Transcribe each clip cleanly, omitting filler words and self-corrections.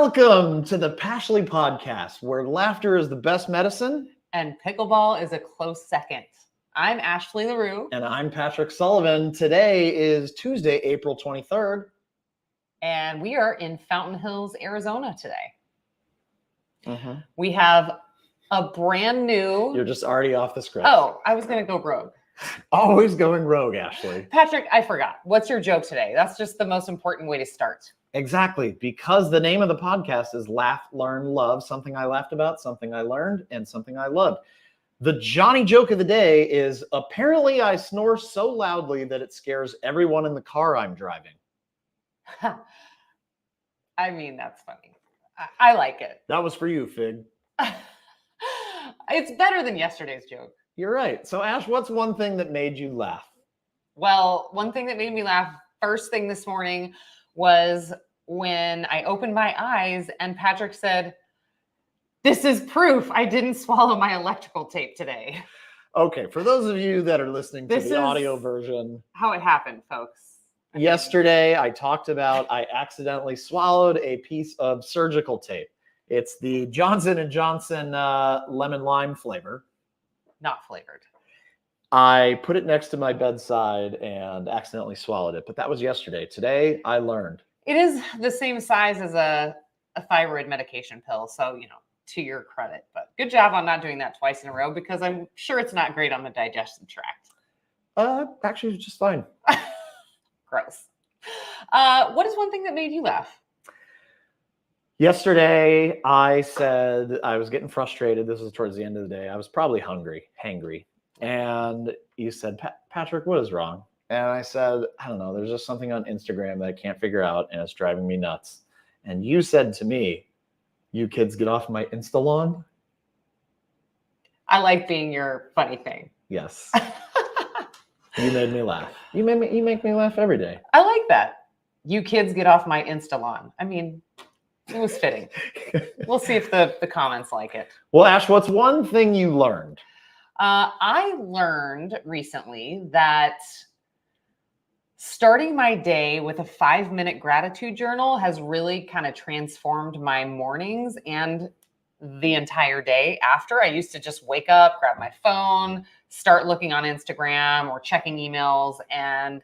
Welcome to the PASHLEY podcast, where laughter is the best medicine and pickleball is a close second. I'm Ashley Leroux. And I'm Patrick Sullivan. Today is Tuesday, April 23rd. And we are in Fountain Hills, Arizona today. Mm-hmm. We have a brand new... You're just already off the script. Oh, I was going to go rogue. Always going rogue, Ashley. Patrick, I forgot. What's your joke today? That's just the most important way to start. Exactly, because the name of the podcast is Laugh, Learn, Love, something I laughed about, something I learned, and something I loved. The Johnny joke of the day is, apparently I snore so loudly that it scares everyone in the car I'm driving. I mean, that's funny. I like it. That was for you, Fig. It's better than yesterday's joke. You're right. So, Ash, what's one thing that made you laugh? Well, one thing that made me laugh first thing this morning was when I opened my eyes and Patrick said, "This is proof I didn't swallow my electrical tape today." Okay, for those of you that are listening to the audio version. How it happened, folks. Yesterday, I talked about I accidentally swallowed a piece of surgical tape. It's the Johnson & Johnson lemon lime flavor. Not flavored. I put it next to my bedside and accidentally swallowed it, but that was yesterday. Today, I learned. It is the same size as a thyroid medication pill, so, you know, to your credit. But good job on not doing that twice in a row, because I'm sure it's not great on the digestive tract. Actually, it's just fine. Gross. What is one thing that made you laugh? Yesterday, I said I was getting frustrated. This was towards the end of the day. I was probably hangry. And you said, Patrick, what is wrong? And I said, I don't know. There's just something on Instagram that I can't figure out, and it's driving me nuts. And you said to me, "You kids get off my Insta-lawn." I like being your funny thing. Yes. You made me laugh. You make me laugh every day. I like that. You kids get off my Insta-lawn. I mean, it was fitting. We'll see if the comments like it. Well, Ash, what's one thing you learned? I learned recently that starting my day with a 5-minute gratitude journal has really kind of transformed my mornings and the entire day after. I used to just wake up, grab my phone, start looking on Instagram or checking emails, and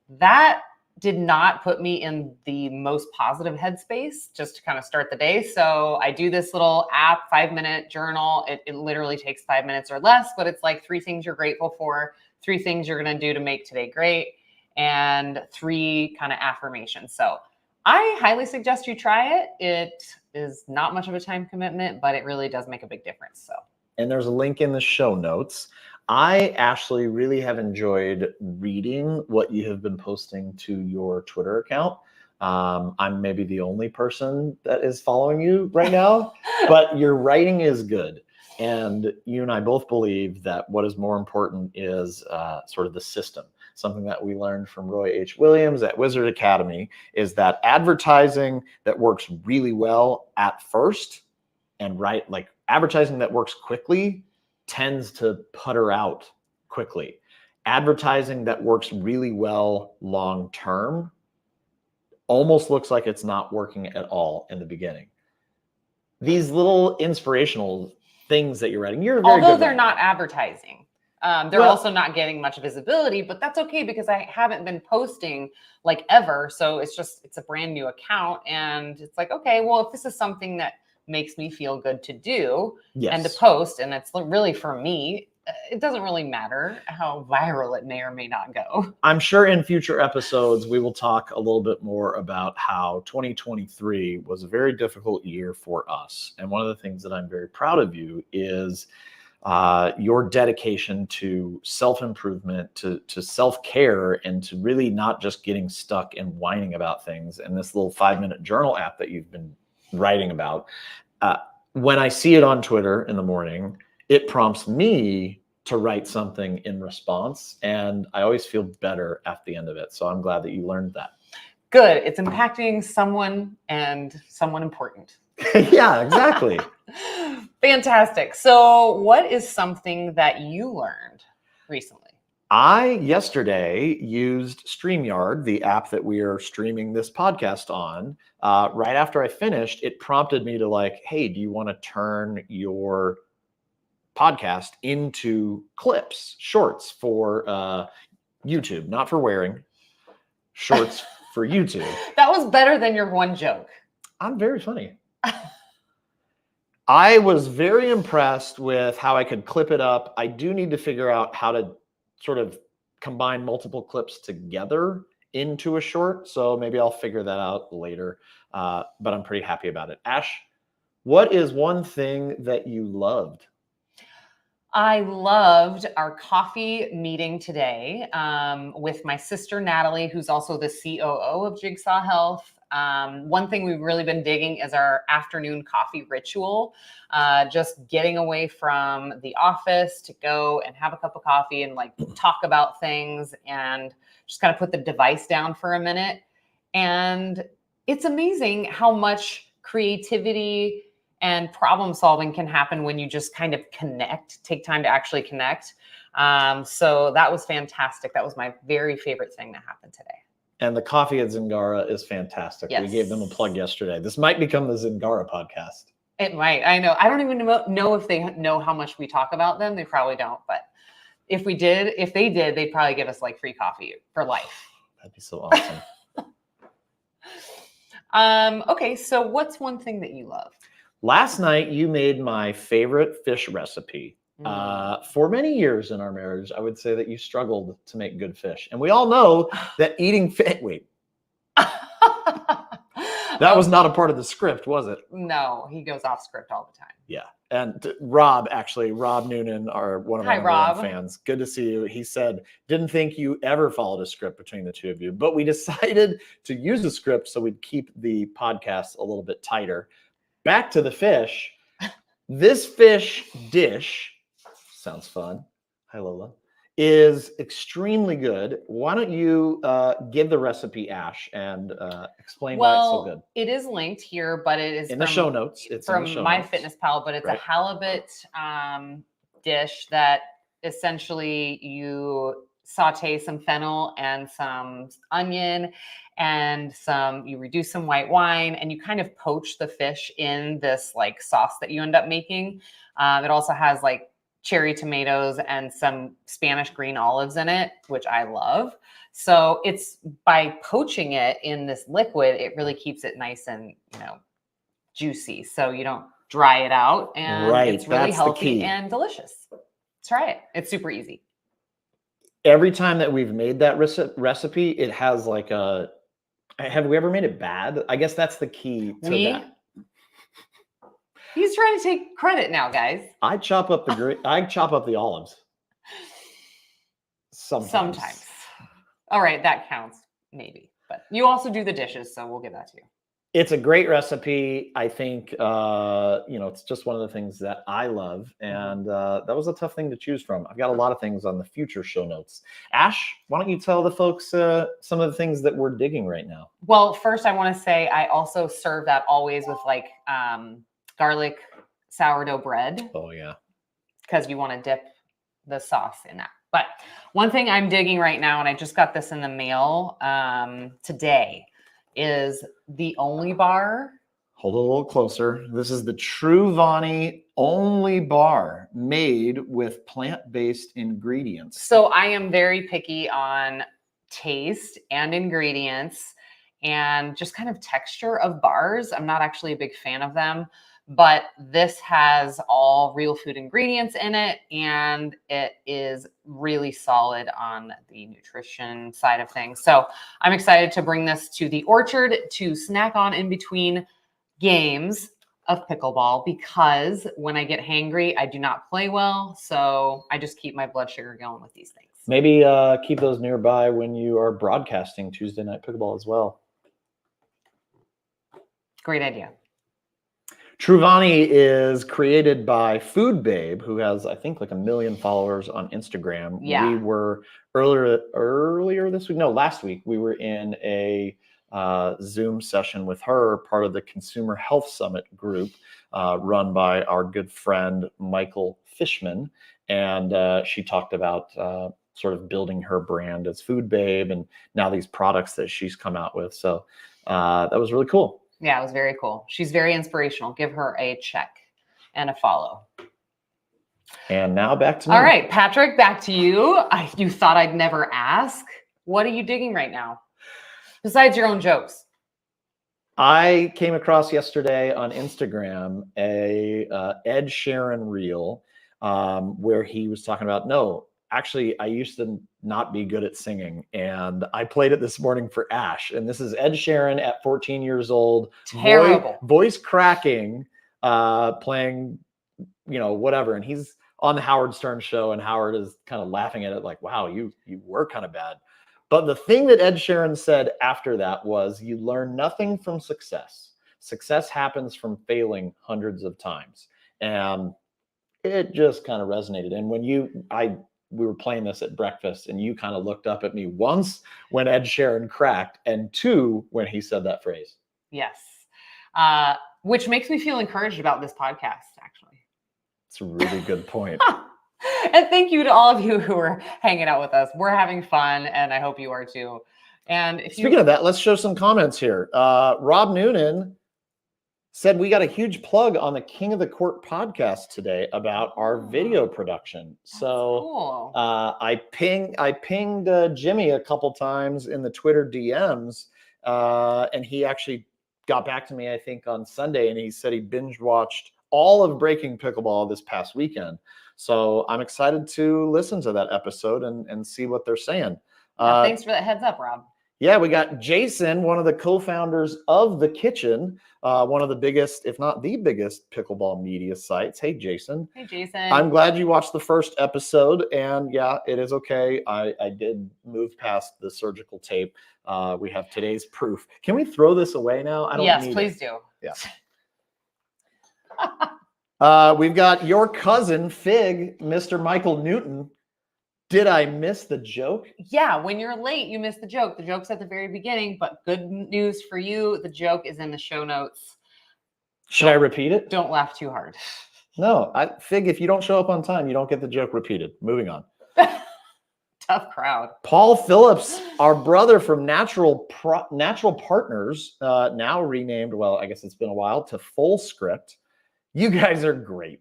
that did not put me in the most positive headspace just to kind of start the day. So I do this little app, 5-minute journal. It literally takes 5 minutes or less, but it's like 3 things you're grateful for, 3 things you're going to do to make today great, and 3 kind of affirmations. So I highly suggest you try it. It is not much of a time commitment, but it really does make a big difference. So, and there's a link in the show notes. I actually really have enjoyed reading what you have been posting to your Twitter account. I'm maybe the only person that is following you right now, but your writing is good. And you and I both believe that what is more important is sort of the system. Something that we learned from Roy H. Williams at Wizard Academy is that advertising that works really well at first and advertising that works quickly tends to putter out quickly. Advertising that works really well long term almost looks like it's not working at all in the beginning. These little inspirational things that you're writing, although they're not advertising, they're also not getting much visibility, but that's okay because I haven't been posting like ever. So it's a brand new account, and it's like, okay, well, if this is something that makes me feel good to do and to post, and it's really for me, it doesn't really matter how viral it may or may not go. I'm sure in future episodes, we will talk a little bit more about how 2023 was a very difficult year for us. And one of the things that I'm very proud of you is your dedication to self-improvement, to self-care, and to really not just getting stuck and whining about things. And this little 5-minute journal app that you've been writing about, when I see it on Twitter in the morning, it prompts me to write something in response, and I always feel better at the end of it. So I'm glad that you learned that. Good. It's impacting someone, and someone important. Yeah, exactly. Fantastic. So what is something that you learned recently? I yesterday used Streamyard, the app that we are streaming this podcast on. Right after I finished, it prompted me to like, hey, do you want to turn your podcast into clips, shorts for YouTube, not for wearing, shorts for YouTube. That was better than your one joke. I'm very funny. I was very impressed with how I could clip it up. I do need to figure out how to sort of combine multiple clips together into a short. So maybe I'll figure that out later. But I'm pretty happy about it. Ash, what is one thing that you loved? I loved our coffee meeting today with my sister, Natalie, who's also the COO of Jigsaw Health. One thing we've really been digging is our afternoon coffee ritual, just getting away from the office to go and have a cup of coffee and like talk about things and just kind of put the device down for a minute. And it's amazing how much creativity and problem solving can happen when you just kind of take time to actually connect. So that was fantastic. That was my very favorite thing that happened today. And the coffee at Zingara is fantastic. Yes. We gave them a plug yesterday. This might become the Zingara podcast. It might. I know. I don't even know if they know how much we talk about them. They probably don't. But if they did, they'd probably give us like free coffee for life. That'd be so awesome. Okay. So what's one thing that you love? Last night, you made my favorite fish recipe. For many years in our marriage, I would say that you struggled to make good fish. And we all know that eating fish... Wait. That was not a part of the script, was it? No, he goes off script all the time. Yeah. And Rob Noonan, one of our number one fans. Good to see you. He said, didn't think you ever followed a script between the two of you, but we decided to use a script so we'd keep the podcast a little bit tighter. Back to the fish. This fish dish, sounds fun. Hi, Lola. Is extremely good. Why don't you give the recipe, Ash, and explain why it's so good? It is linked here, but it is in the show notes. It's from MyFitnessPal, but it's a halibut dish that essentially you saute some fennel and some onion and you reduce some white wine and you kind of poach the fish in this like sauce that you end up making. It also has like cherry tomatoes and some Spanish green olives in it, which I love. So it's by poaching it in this liquid, it really keeps it nice and, juicy. So you don't dry it out, and it's really healthy and delicious. Try it. It's super easy. Every time that we've made that recipe, it has like have we ever made it bad? I guess that's the key to that. He's trying to take credit now, guys. I chop up the olives. Sometimes. All right, that counts, maybe. But you also do the dishes, so we'll give that to you. It's a great recipe. I think, it's just one of the things that I love. And that was a tough thing to choose from. I've got a lot of things on the future show notes. Ash, why don't you tell the folks some of the things that we're digging right now? Well, first I want to say I also serve that always with like garlic sourdough bread. Oh, yeah. Because you want to dip the sauce in that. But one thing I'm digging right now, and I just got this in the mail today, is the Only Bar. Hold it a little closer. This is the True Vani Only Bar made with plant-based ingredients. So I am very picky on taste and ingredients and just kind of texture of bars. I'm not actually a big fan of them, but this has all real food ingredients in it, and it is really solid on the nutrition side of things. So I'm excited to bring this to the orchard to snack on in between games of pickleball, because when I get hangry, I do not play well. So I just keep my blood sugar going with these things. Maybe keep those nearby when you are broadcasting Tuesday Night Pickleball as well. Great idea. True Vani is created by Food Babe, who has, I think, like 1 million followers on Instagram. Yeah. We were last week, we were in a Zoom session with her, part of the Consumer Health Summit group run by our good friend, Michael Fishman. And she talked about sort of building her brand as Food Babe, and now these products that she's come out with. So that was really cool. Yeah, it was very cool. She's very inspirational. Give her a check and a follow. And now back to me. All right, Patrick, back to you. You thought I'd never ask. What are you digging right now? Besides your own jokes. I came across yesterday on Instagram a Ed Sheeran reel where he was talking about, no, actually, I used to not be good at singing. And I played it this morning for Ash. And this is Ed Sheeran at 14 years old. Terrible. Voice cracking, playing, whatever. And he's on the Howard Stern show, and Howard is kind of laughing at it like, wow, you were kind of bad. But the thing that Ed Sheeran said after that was, you learn nothing from success. Success happens from failing hundreds of times. And it just kind of resonated. And when we were playing this at breakfast, and you kind of looked up at me once when Ed Sheeran cracked, and two, when he said that phrase. Yes. Which makes me feel encouraged about this podcast, actually. It's a really good point. And thank you to all of you who are hanging out with us. We're having fun, and I hope you are too. And speaking of that, let's show some comments here. Rob Noonan said we got a huge plug on the King of the Court podcast today about our video production. So cool. I pinged Jimmy a couple times in the Twitter DMs, and he actually got back to me, I think, on Sunday, and he said he binge watched all of Breaking Pickleball this past weekend. So I'm excited to listen to that episode and see what they're saying. Thanks for that heads up, Rob. Yeah, we got Jason, one of the co-founders of The Kitchen, one of the biggest, if not the biggest, pickleball media sites. Hey, Jason. Hey, Jason. I'm glad you watched the first episode. And yeah, it is okay. I did move past the surgical tape. We have today's proof. Can we throw this away now? I don't Yes, need please it. do. Yeah. We've got your cousin, Fig, Mr. Michael Newton. Did I miss the joke? Yeah, when you're late, you miss the joke. The joke's at the very beginning, but good news for you, the joke is in the show notes. Should I repeat it? Don't laugh too hard. No, Fig, if you don't show up on time, you don't get the joke repeated. Moving on. Tough crowd. Paul Phillips, our brother from Natural Partners, now renamed, well, I guess it's been a while, to Full Script. You guys are great.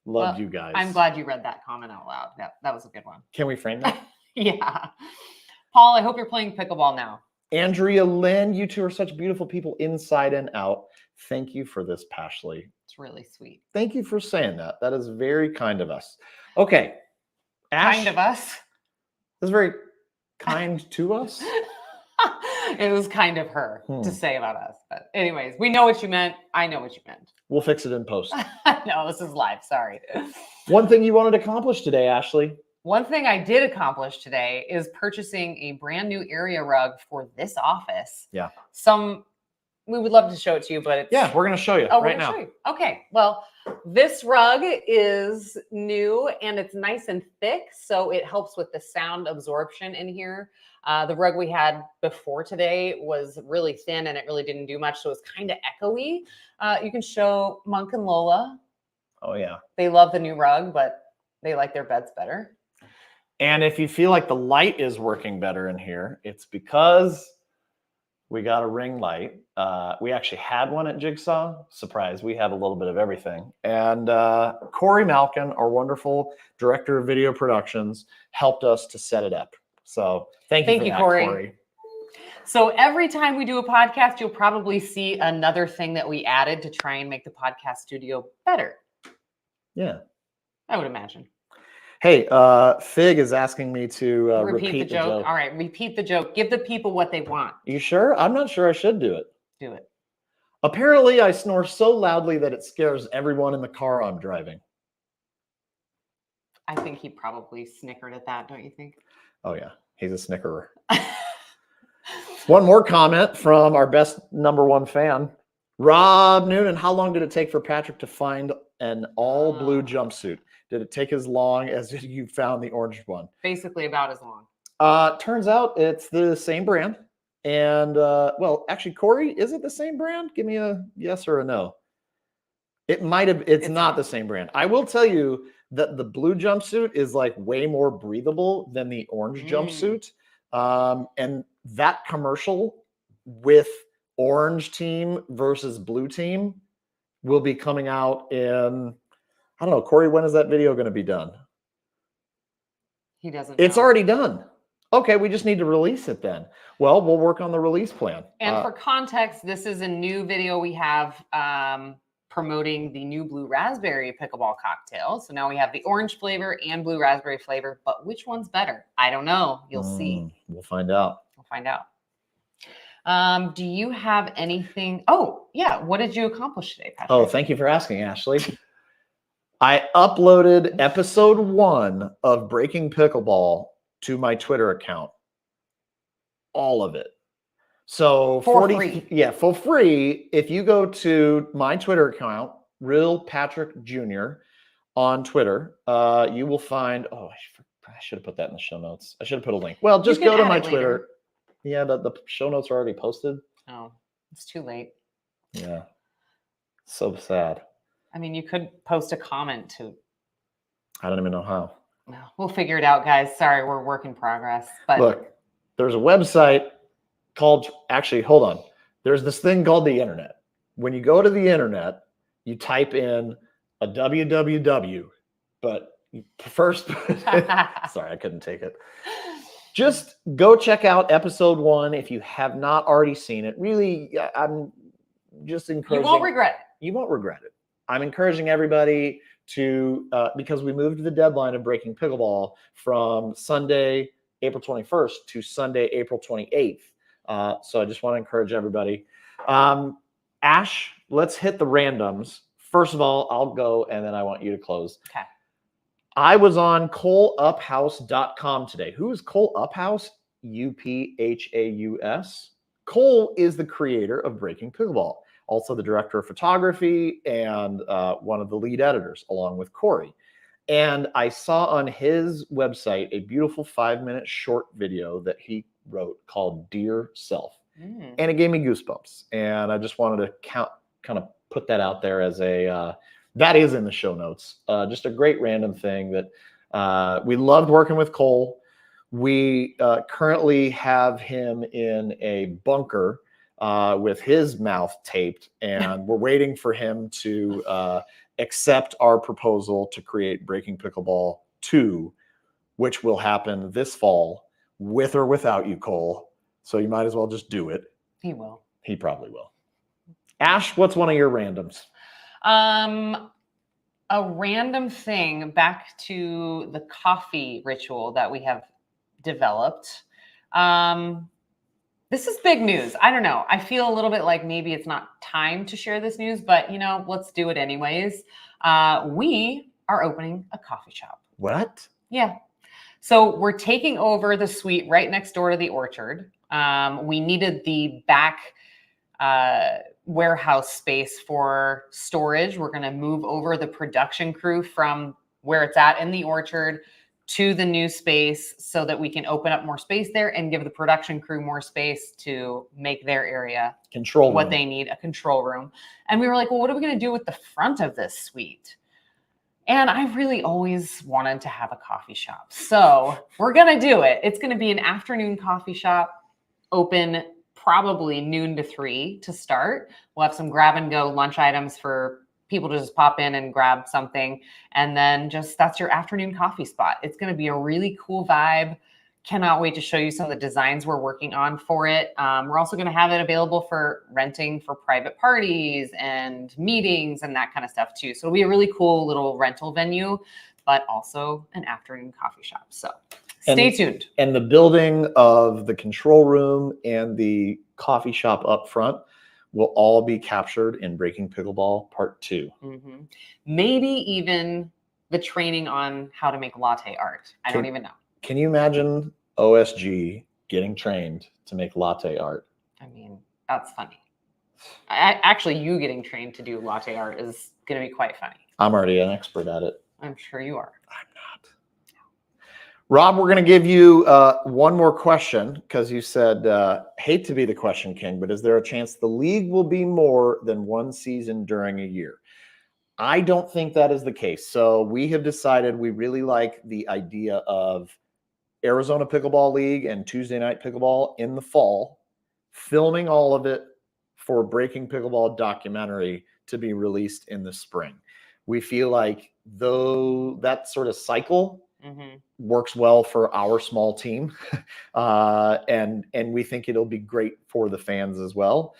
Loved you guys. I'm glad you read that comment out loud. That was a good one. Can we frame that? Yeah. Paul, I hope you're playing pickleball now. Andrea Lynn, you two are such beautiful people inside and out. Thank you for this, Pashley. It's really sweet. Thank you for saying that. That is very kind of us. Okay. Ash, kind of us? That's very kind to us. It was kind of her to say about us. But anyways, we know what you meant. I know what you meant. We'll fix it in post. No, this is live. Sorry. One thing you wanted to accomplish today, Ashley. One thing I did accomplish today is purchasing a brand new area rug for this office. Yeah. We would love to show it to you, but it's... Yeah, we're going to show you right now. Okay. Well, this rug is new and it's nice and thick, so it helps with the sound absorption in here. The rug we had before today was really thin and it really didn't do much, so it's kind of echoey. You can show Monk and Lola. Oh, yeah. They love the new rug, but they like their beds better. And if you feel like the light is working better in here, it's because we got a ring light. We actually had one at Jigsaw. Surprise, we have a little bit of everything. And Corey Malkin, our wonderful director of video productions, helped us to set it up. So thank you for that, Corey. So every time we do a podcast, you'll probably see another thing that we added to try and make the podcast studio better. Yeah. I would imagine. Hey, Fig is asking me to repeat the joke. All right, repeat the joke. Give the people what they want. You sure? I'm not sure I should do it. Do it. Apparently, I snore so loudly that it scares everyone in the car I'm driving. I think he probably snickered at that, don't you think? Oh, yeah. He's a snickerer. One more comment from our best #1 fan, Rob Noonan. How long did it take for Patrick to find an all blue jumpsuit? Did it take as long as you found the orange one? Basically about as long. Turns out it's the same brand. And, well, actually, Corey, is it the same brand? Give me a yes or a no. It might have. It's not the same brand. I will tell you that the blue jumpsuit is like way more breathable than the orange jumpsuit. And that commercial with orange team versus blue team will be coming out in, I don't know, Corey, when is that video going to be done? He doesn't It's know. already done. Okay, we just need to release it then. Well, we'll work on the release plan. And for context, this is a new video we have promoting the new blue raspberry pickleball cocktail. So now we have the orange flavor and blue raspberry flavor, but which one's better? I don't know. You'll see. We'll find out. We'll find out. Do you have anything? Oh, yeah. What did you accomplish today, Patrick? Oh, thank you for asking, Ashley. I uploaded episode 1 of Breaking Pickleball to my Twitter account. All of it. So for free. Yeah, for free. If you go to my Twitter account, Real Patrick Jr. on Twitter, you will find, I should have put that in the show notes. I should have put a link. Well, just go to my Twitter. Yeah, but the show notes are already posted. Oh, it's too late. Yeah. So sad. I mean, you could post a comment too. I don't even know how. No, we'll figure it out, guys. Sorry, we're work in progress. But look, there's a website called, actually, hold on. There's this thing called the internet. When you go to the internet, you type in a www, but first, sorry, I couldn't take it. Just go check out episode 1 if you have not already seen it. Really, I'm just encouraging. You won't regret it. You won't regret it. I'm encouraging everybody to, because we moved the deadline of Breaking Pickleball from Sunday, April 21st to Sunday, April 28th. So I just want to encourage everybody. Ash, let's hit the randoms. First of all, I'll go and then I want you to close. Okay. I was on ColeUphouse.com today. Who is Cole Uphouse? Uphaus. Cole is the creator of Breaking Pickleball, also the director of photography and one of the lead editors, along with Corey. And I saw on his website a beautiful 5-minute short video that he wrote called Dear Self. And it gave me goosebumps. And I just wanted to kind of put that out there as a, that is in the show notes. Just a great random thing that we loved working with Cole. We currently have him in a bunker with his mouth taped, and we're waiting for him to accept our proposal to create Breaking Pickleball 2, which will happen this fall, with or without you, Cole. So you might as well just do it. He will. He probably will. Ash, what's one of your randoms? A random thing, back to the coffee ritual that we have developed. This is big news. I don't know. I feel a little bit like maybe it's not time to share this news, but let's do it anyways. We are opening a coffee shop. What? Yeah. So we're taking over the suite right next door to the orchard. We needed the back warehouse space for storage. We're going to move over the production crew from where it's at in the orchard to the new space so that we can open up more space there and give the production crew more space to make their area control what they need, a control room. And we were like, well, what are we going to do with the front of this suite? And I really always wanted to have a coffee shop. So we're going to do it. It's going to be an afternoon coffee shop, open probably noon to 3 to start. We'll have some grab and go lunch items for people to just pop in and grab something. And then that's your afternoon coffee spot. It's going to be a really cool vibe. Cannot wait to show you some of the designs we're working on for it. We're also going to have it available for renting for private parties and meetings and that kind of stuff too. So it'll be a really cool little rental venue, but also an afternoon coffee shop. So stay tuned. And the building of the control room and the coffee shop up front will all be captured in Breaking Pickleball Part 2. Mm-hmm. Maybe even the training on how to make latte art. I don't even know. Can you imagine OSG getting trained to make latte art? I mean, that's funny. Actually, you getting trained to do latte art is going to be quite funny. I'm already an expert at it. I'm sure you are. I'm not. Rob, we're going to give you one more question because you said, hate to be the question king, but is there a chance the league will be more than one season during a year? I don't think that is the case. So we have decided we really like the idea of Arizona Pickleball League and Tuesday Night Pickleball in the fall, filming all of it for Breaking Pickleball documentary to be released in the spring. We feel like though that sort of cycle works well for our small team, and we think it'll be great for the fans as well.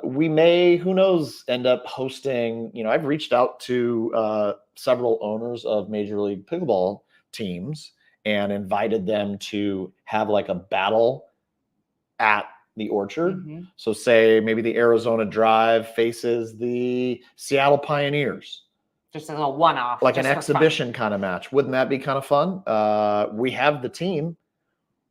We may, who knows, end up hosting, I've reached out to several owners of Major League Pickleball teams and invited them to have like a battle at the Orchard. So say maybe the Arizona Drive faces the Seattle Pioneers. Just a one-off. Like an exhibition kind of match. Wouldn't that be kind of fun? We have the team.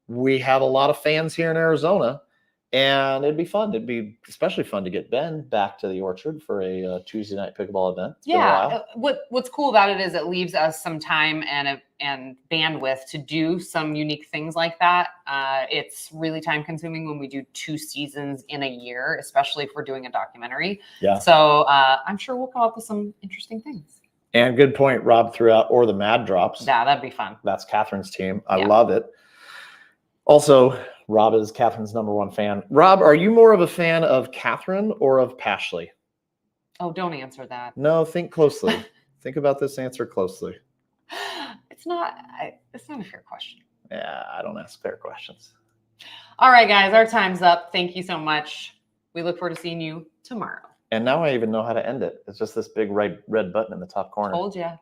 We have a lot of fans here in Arizona. And it'd be fun. It'd be especially fun to get Ben back to the Orchard for a Tuesday night pickleball event. Yeah. What's cool about it is it leaves us some time and bandwidth to do some unique things like that. It's really time consuming when we do 2 seasons in a year, especially if we're doing a documentary. Yeah. So I'm sure we'll come up with some interesting things. And good point, Rob threw out, or the Mad Drops. Yeah, that'd be fun. That's Catherine's team. I love it. Also, Rob is Catherine's #1 fan. Rob, are you more of a fan of Catherine or of Pashley? Oh, don't answer that. No, think closely. Think about this answer closely. It's not a fair question. Yeah, I don't ask fair questions. All right, guys, our time's up. Thank you so much. We look forward to seeing you tomorrow. And now I even know how to end it. It's just this big red button in the top corner. Told ya.